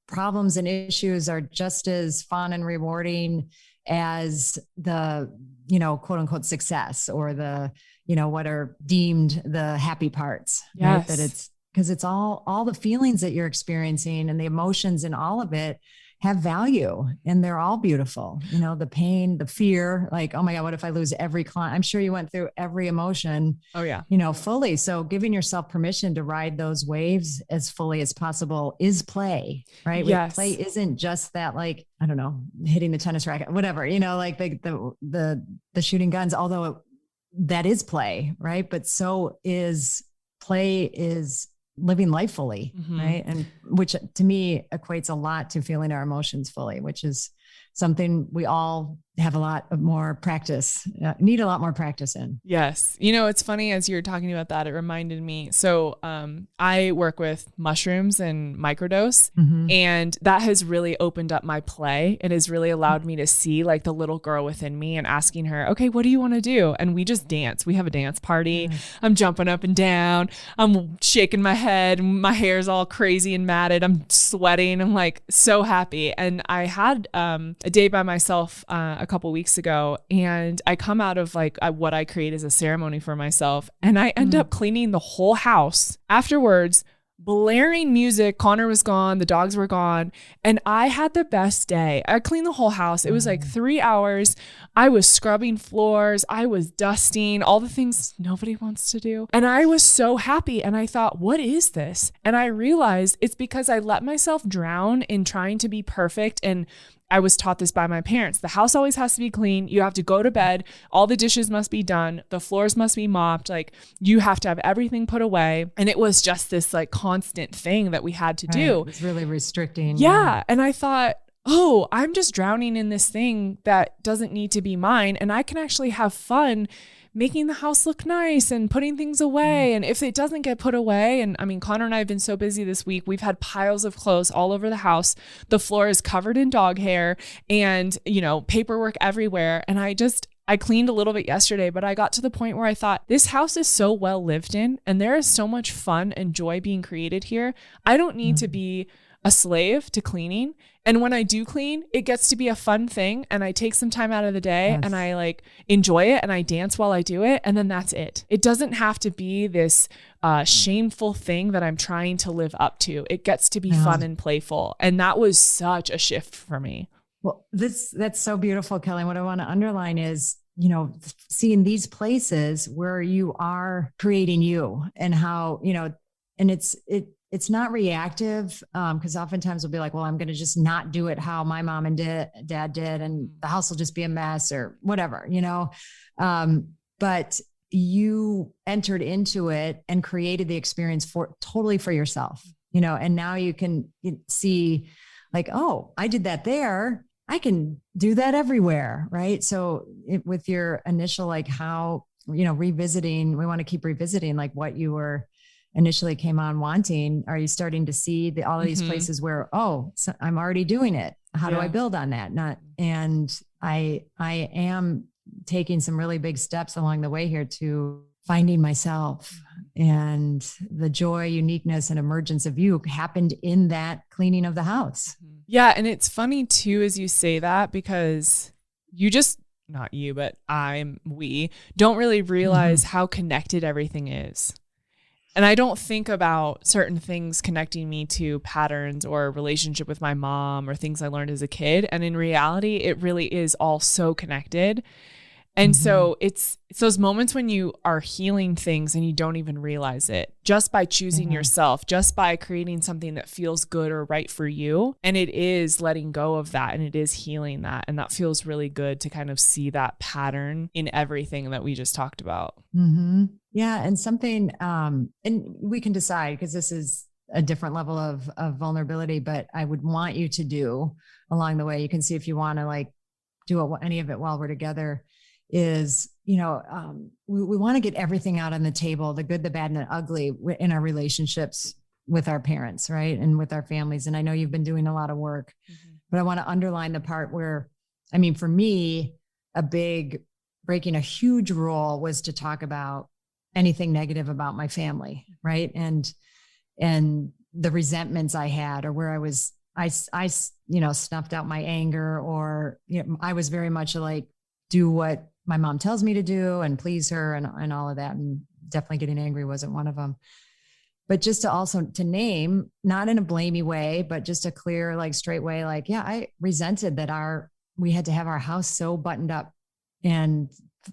problems and issues are just as fun and rewarding as the, quote unquote success, or the, what are deemed the happy parts, right? That it's, because it's all the feelings that you're experiencing and the emotions and all of it have value, and they're all beautiful. The pain, the fear, like, oh my God, what if I lose every client? I'm sure you went through every emotion, fully. So giving yourself permission to ride those waves as fully as possible is play, right? Yes. Play isn't just that, like, I don't know, hitting the tennis racket, whatever, like the shooting guns, although that is play, right? But so is play is living life fully, right? And which to me equates a lot to feeling our emotions fully, which is something we all have a lot of more practice, need a lot more practice in. Yes. It's funny, as you were talking about that, it reminded me. So I work with mushrooms and microdose, and that has really opened up my play. It has really allowed me to see like the little girl within me and asking her, okay, what do you want to do? And we just dance. We have a dance party. I'm jumping up and down. I'm shaking my head. My hair's all crazy and matted. I'm sweating. I'm like so happy. And I had a day by myself a couple weeks ago, and I come out of like what I create as a ceremony for myself, and I end up cleaning the whole house afterwards, blaring music. Connor was gone, the dogs were gone, and I had the best day. I cleaned the whole house. It was like 3 hours. I was scrubbing floors, I was dusting, all the things nobody wants to do, and I was so happy. And I thought, what is this? And I realized it's because I let myself drown in trying to be perfect. And I was taught this by my parents. The house always has to be clean. You have to go to bed. All the dishes must be done. The floors must be mopped. Like, you have to have everything put away. And it was just this like constant thing that we had to do. It's really restricting. Yeah. And I thought, oh, I'm just drowning in this thing that doesn't need to be mine. And I can actually have fun making the house look nice and putting things away. And if it doesn't get put away, and I mean, Connor and I have been so busy this week, we've had piles of clothes all over the house. The floor is covered in dog hair and, paperwork everywhere. And I cleaned a little bit yesterday, but I got to the point where I thought, this house is so well lived in and there is so much fun and joy being created here. I don't need to be a slave to cleaning. And when I do clean, it gets to be a fun thing. And I take some time out of the day and I enjoy it and I dance while I do it. And then that's it. It doesn't have to be this shameful thing that I'm trying to live up to. It gets to be fun and playful. And that was such a shift for me. Well, that's so beautiful, Kelly. What I want to underline is, seeing these places where you are creating you and how, and it's not reactive. Cause oftentimes we'll be like, well, I'm going to just not do it how my mom and dad did. And the house will just be a mess or whatever, but you entered into it and created the experience totally for yourself, and now you can see like, oh, I did that there. I can do that everywhere. Right. So with your initial, like how, revisiting, we want to keep revisiting like what you were initially came on wanting. Are you starting to see all of these places where, so I'm already doing it. How do I build on that? And I am taking some really big steps along the way here to finding myself, and the joy, uniqueness, and emergence of you happened in that cleaning of the house. Yeah. And it's funny too, as you say that, because not you, but we don't really realize how connected everything is. And I don't think about certain things connecting me to patterns or a relationship with my mom or things I learned as a kid. And in reality, it really is all so connected. And so it's those moments when you are healing things and you don't even realize it, just by choosing yourself, just by creating something that feels good or right for you. And it is letting go of that and it is healing that. And that feels really good to kind of see that pattern in everything that we just talked about. Yeah. And something, and we can decide, because this is a different level of vulnerability, but I would want you to do along the way. You can see if you want to do any of it while we're together. Is, we want to get everything out on the table, the good, the bad, and the ugly in our relationships with our parents, right? And with our families. And I know you've been doing a lot of work, but I want to underline the part where, for me, breaking a huge rule was to talk about anything negative about my family, right? And the resentments I had, or where I snuffed out my anger, or, I was very much do what my mom tells me to do and please her and all of that. And definitely getting angry wasn't one of them. But just to name, not in a blamey way, but just a clear, straight way, I resented that we had to have our house so buttoned up, and,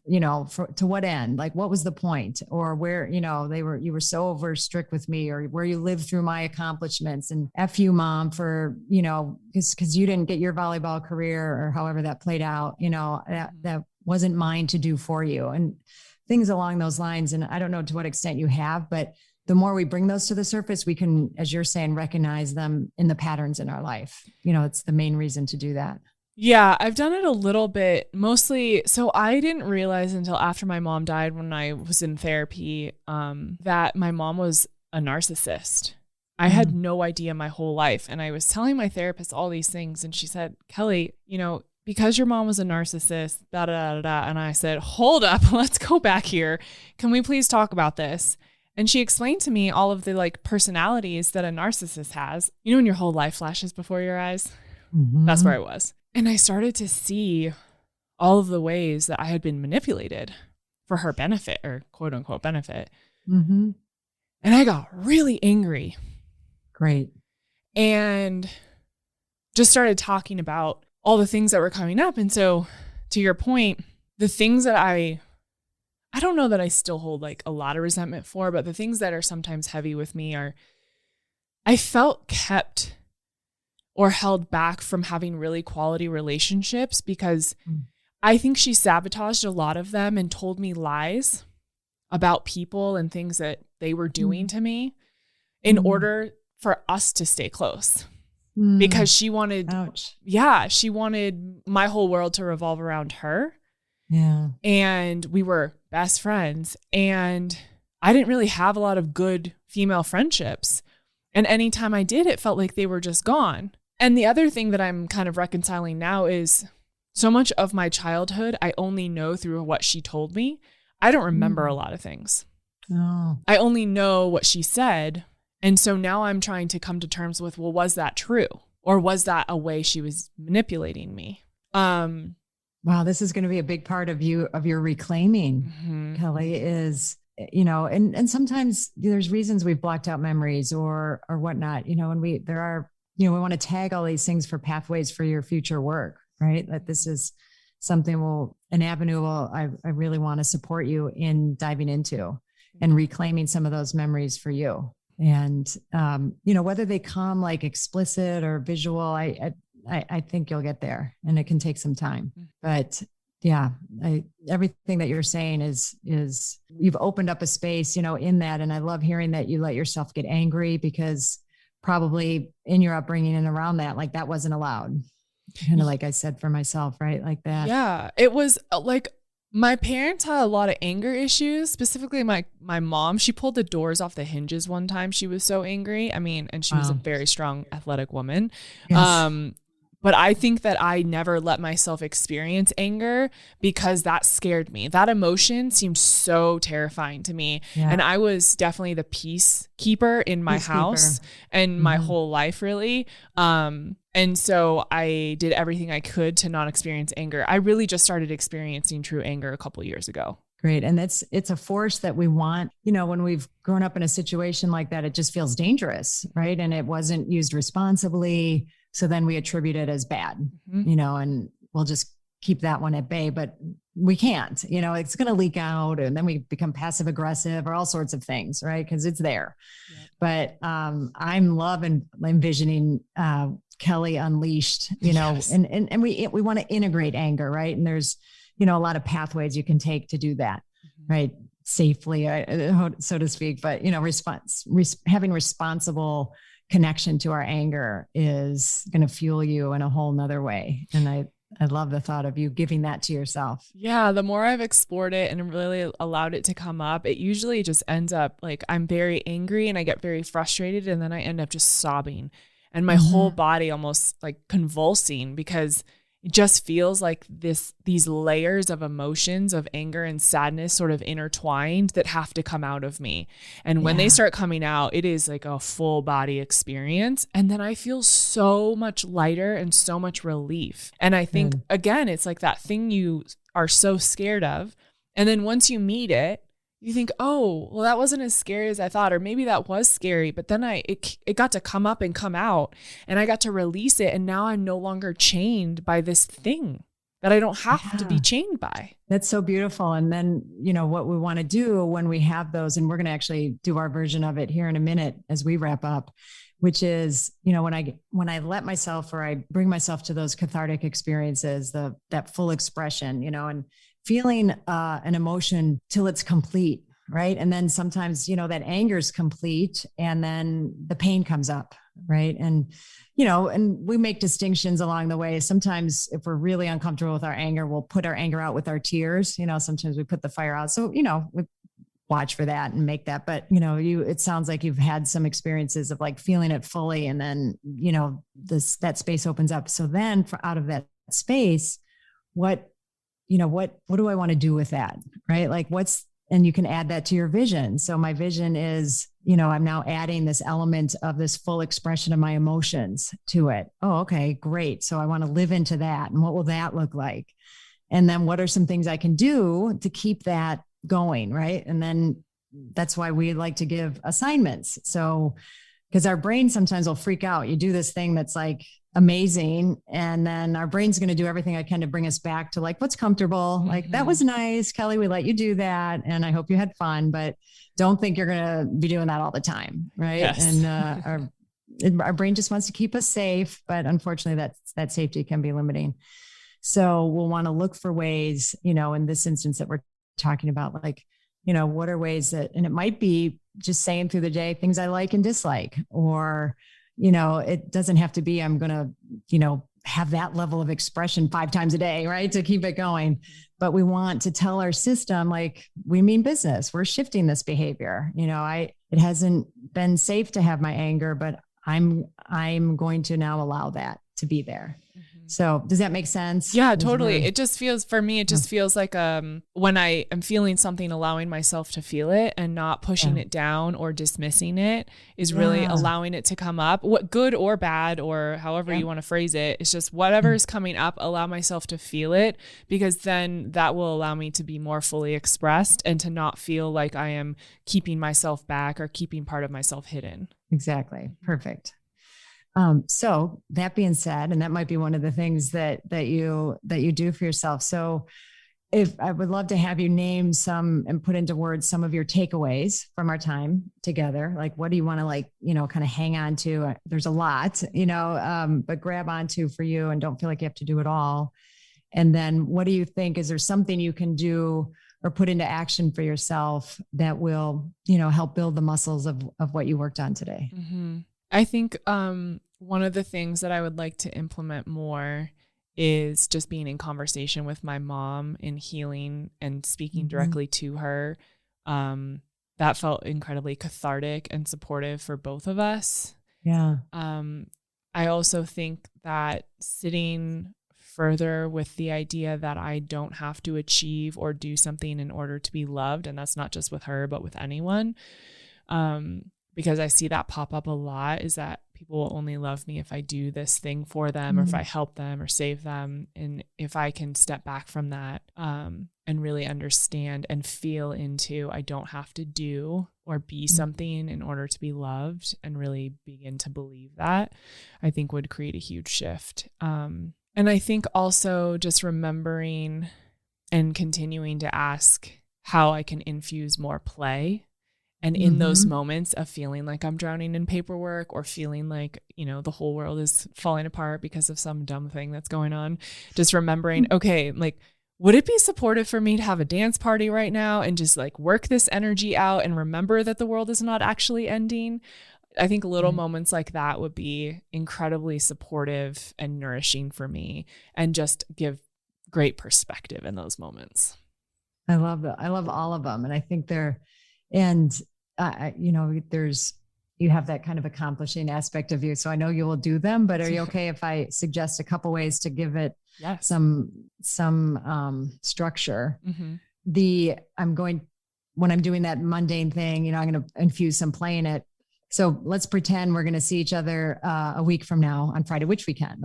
to what end? What was the point? Or where, you were so over strict with me, or where you lived through my accomplishments, and F you, mom, for, cause you didn't get your volleyball career, or however that played out, that wasn't mine to do for you, and things along those lines. And I don't know to what extent you have, but the more we bring those to the surface, we can, as you're saying, recognize them in the patterns in our life. It's the main reason to do that. Yeah, I've done it a little bit, mostly. So I didn't realize until after my mom died, when I was in therapy, that my mom was a narcissist. I had no idea my whole life. And I was telling my therapist all these things. And she said, Kelly, because your mom was a narcissist, da, da, da, da. And I said, hold up, let's go back here. Can we please talk about this? And she explained to me all of the personalities that a narcissist has. When your whole life flashes before your eyes, that's where I was. And I started to see all of the ways that I had been manipulated for her benefit, or quote unquote benefit. And I got really angry. Great. And just started talking about all the things that were coming up. And so to your point, the things that I don't know that I still hold a lot of resentment for, but the things that are sometimes heavy with me are, I felt kept or held back from having really quality relationships, because I think she sabotaged a lot of them and told me lies about people and things that they were doing to me in order for us to stay close. because she wanted, Ouch. she wanted my whole world to revolve around her. Yeah. And we were best friends, and I didn't really have a lot of good female friendships. And anytime I did, it felt like they were just gone. And the other thing that I'm kind of reconciling now is so much of my childhood, I only know through what she told me. I don't remember a lot of things. Oh. I only know what she said. And so now I'm trying to come to terms with, well, was that true? Or was that a way she was manipulating me? Wow, this is going to be a big part of your reclaiming, Kelli, is, and sometimes there's reasons we've blocked out memories or whatnot, and we want to tag all these things for pathways for your future work, right? That this is something an avenue I really want to support you in diving into and reclaiming some of those memories for you. And, whether they come like explicit or visual, I think you'll get there, and it can take some time, but yeah, everything that you're saying is you've opened up a space, in that. And I love hearing that you let yourself get angry, because probably in your upbringing and around that, like that wasn't allowed. Kind of like I said for myself, right? Like that. Yeah. It was like my parents had a lot of anger issues, specifically my mom. She pulled the doors off the hinges one time. She was so angry. I mean, and she was a very strong, athletic woman. Yes. But I think that I never let myself experience anger because that scared me. That emotion seemed so terrifying to me. Yeah. And I was definitely the peacekeeper in my house and my whole life, really. And so I did everything I could to not experience anger. I really just started experiencing true anger a couple of years ago. Great. And it's a force that we want, when we've grown up in a situation like that, it just feels dangerous, right? And it wasn't used responsibly. So then we attribute it as bad, and we'll just keep that one at bay, but we can't, it's going to leak out, and then we become passive aggressive or all sorts of things, right? Because it's there. Yep. But I'm loving envisioning Kelli unleashed, yes. and we want to integrate anger, right? And there's, a lot of pathways you can take to do that, right? Safely, so to speak, but, having responsible connection to our anger is going to fuel you in a whole nother way. And I love the thought of you giving that to yourself. Yeah. The more I've explored it and really allowed it to come up, it usually just ends up like I'm very angry and I get very frustrated, and then I end up just sobbing and my whole body almost like convulsing, because it just feels like these layers of emotions of anger and sadness sort of intertwined that have to come out of me. And when they start coming out, it is like a full body experience. And then I feel so much lighter and so much relief. And I think, again, it's like that thing you are so scared of. And then once you meet it, you think, oh, well, that wasn't as scary as I thought, or maybe that was scary, but then it got to come up and come out, and I got to release it. And now I'm no longer chained by this thing that I don't have to be chained by. That's so beautiful. And then, what we want to do when we have those, and we're going to actually do our version of it here in a minute as we wrap up, which is, when I let myself, or I bring myself to those cathartic experiences, that full expression, and feeling an emotion till it's complete, right? And then sometimes, that anger is complete, and then the pain comes up, right? And, and we make distinctions along the way. Sometimes if we're really uncomfortable with our anger, we'll put our anger out with our tears. Sometimes we put the fire out. So, we watch for that and make that. But, it sounds like you've had some experiences of like feeling it fully, and then, that space opens up. So then out of that space, what do I want to do with that? Right? Like and you can add that to your vision. So my vision is, I'm now adding this element of this full expression of my emotions to it. Oh, okay, great. So I want to live into that. And what will that look like? And then what are some things I can do to keep that going? Right. And then that's why we like to give assignments. So, because our brain sometimes will freak out. You do this thing that's like amazing, and then our brain's going to do everything it can to bring us back to like what's comfortable. Like, that was nice, Kelli, we let you do that, and I hope you had fun, but don't think you're going to be doing that all the time, right? Yes. And our brain just wants to keep us safe, but unfortunately that safety can be limiting. So we'll want to look for ways, in this instance that we're talking about, like, what are ways that, and it might be just saying through the day things I like and dislike, or it doesn't have to be, I'm going to, have that level of expression 5 times a day, right? To keep it going. But we want to tell our system, like, we mean business. We're shifting this behavior. It hasn't been safe to have my anger, but I'm going to now allow that to be there. So does that make sense? Yeah, totally. It just feels, for me, it just feels like when I am feeling something, allowing myself to feel it and not pushing it down or dismissing it is really allowing it to come up, what good or bad, or however you want to phrase it. It's just whatever is coming up, allow myself to feel it, because then that will allow me to be more fully expressed and to not feel like I am keeping myself back or keeping part of myself hidden. Exactly. Perfect. So that being said, and that might be one of the things that you do for yourself. So if I would love to have you name some and put into words some of your takeaways from our time together. Like, what do you want to kind of hang on to? There's a lot, but grab onto for you and don't feel like you have to do it all. And then what do you think? Is there something you can do or put into action for yourself that will, help build the muscles of what you worked on today? Mm-hmm. I think one of the things that I would like to implement more is just being in conversation with my mom and healing and speaking directly to her. That felt incredibly cathartic and supportive for both of us. Yeah. I also think that sitting further with the idea that I don't have to achieve or do something in order to be loved, and that's not just with her, but with anyone. Because I see that pop up a lot, is that people will only love me if I do this thing for them, or if I help them or save them. And if I can step back from that and really understand and feel into, I don't have to do or be something in order to be loved, and really begin to believe that, I think would create a huge shift. And I think also just remembering and continuing to ask how I can infuse more play. And in those moments of feeling like I'm drowning in paperwork, or feeling like, the whole world is falling apart because of some dumb thing that's going on, just remembering, okay, like, would it be supportive for me to have a dance party right now and just like work this energy out and remember that the world is not actually ending? I think little moments like that would be incredibly supportive and nourishing for me, and just give great perspective in those moments. I love that. I love all of them. And I think you have that kind of accomplishing aspect of you. So I know you will do them, but are you okay if I suggest a couple ways to give it some structure? When I'm doing that mundane thing, I'm going to infuse some play in it. So let's pretend we're going to see each other a week from now on Friday, which we can,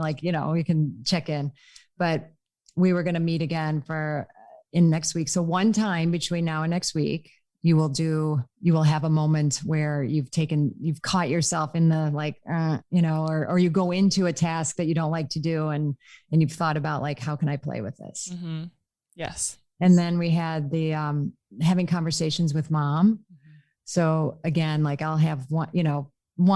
we can check in, but we were going to meet again in next week. So one time between now and next week, you will have a moment where you've caught yourself in the or you go into a task that you don't like to do. And you've thought about how can I play with this? Mm-hmm. Yes. And then we had the, having conversations with mom. So again, I'll have one,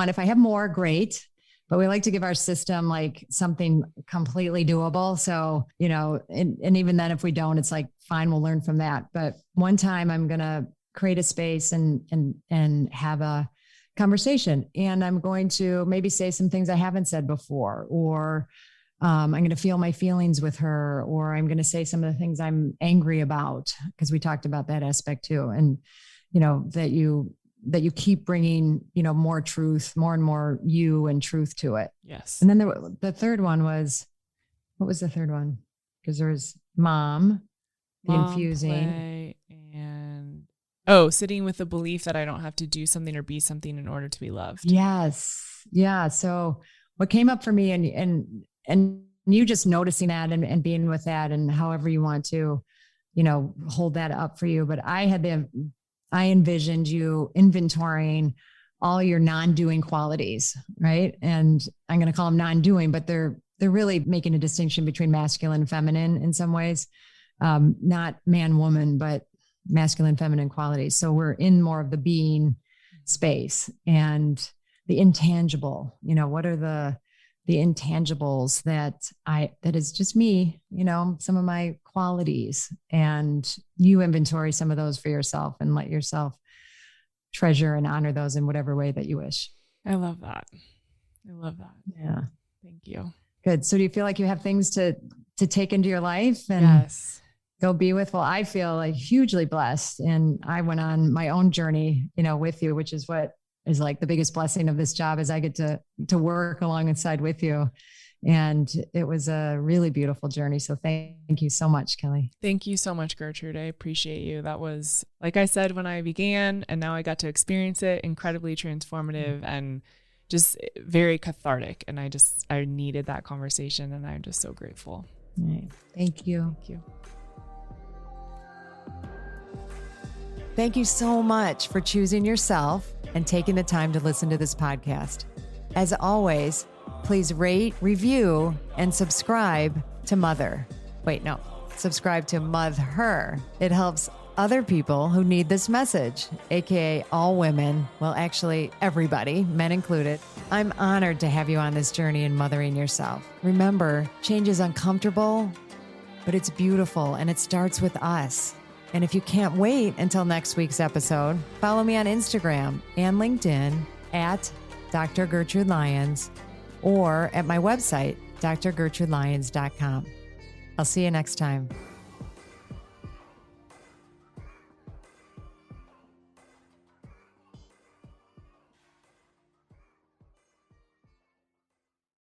if I have more, great. But we like to give our system something completely doable. So, and even then, if we don't, it's fine, we'll learn from that. But one time I'm going to create a space and have a conversation. And I'm going to maybe say some things I haven't said before, or I'm going to feel my feelings with her, or I'm going to say some of the things I'm angry about, because we talked about that aspect too. And, that you keep bringing, more truth, more and more you and truth to it. Yes. And then the third one was, what was the third one? Because there was mom, infusing. Play, and sitting with the belief that I don't have to do something or be something in order to be loved. Yes. Yeah. So what came up for me, and you just noticing that and being with that, and however you want to, hold that up for you. But I envisioned you inventorying all your non-doing qualities, right? And I'm going to call them non-doing, but they're really making a distinction between masculine and feminine in some ways, not man, woman, but masculine, feminine qualities. So we're in more of the being space, and the intangible, what are the intangibles that is just me, some of my qualities, and you inventory some of those for yourself and let yourself treasure and honor those in whatever way that you wish. I love that. I love that. Yeah. Thank you. Good. So do you feel like you have things to take into your life and Yes. go be with? Well, I feel like hugely blessed, and I went on my own journey, with you, which is what is like the biggest blessing of this job, is I get to work alongside with you. And it was a really beautiful journey. So thank you so much, Kelli. Thank you so much, Gertrude. I appreciate you. That was, like I said, when I began, and now I got to experience it, incredibly transformative and just very cathartic. And I needed that conversation, and I'm just so grateful. Right. Thank you. Thank you. Thank you so much for choosing yourself and taking the time to listen to this podcast. As always, please rate, review, and subscribe to Mother. Subscribe to Mother. It helps other people who need this message, aka all women. Well, actually, everybody, men included. I'm honored to have you on this journey in mothering yourself. Remember, change is uncomfortable, but it's beautiful, and it starts with us. And if you can't wait until next week's episode, follow me on Instagram and LinkedIn at Dr. Gertrude Lyons, or at my website, drgertrudelyons.com. I'll see you next time.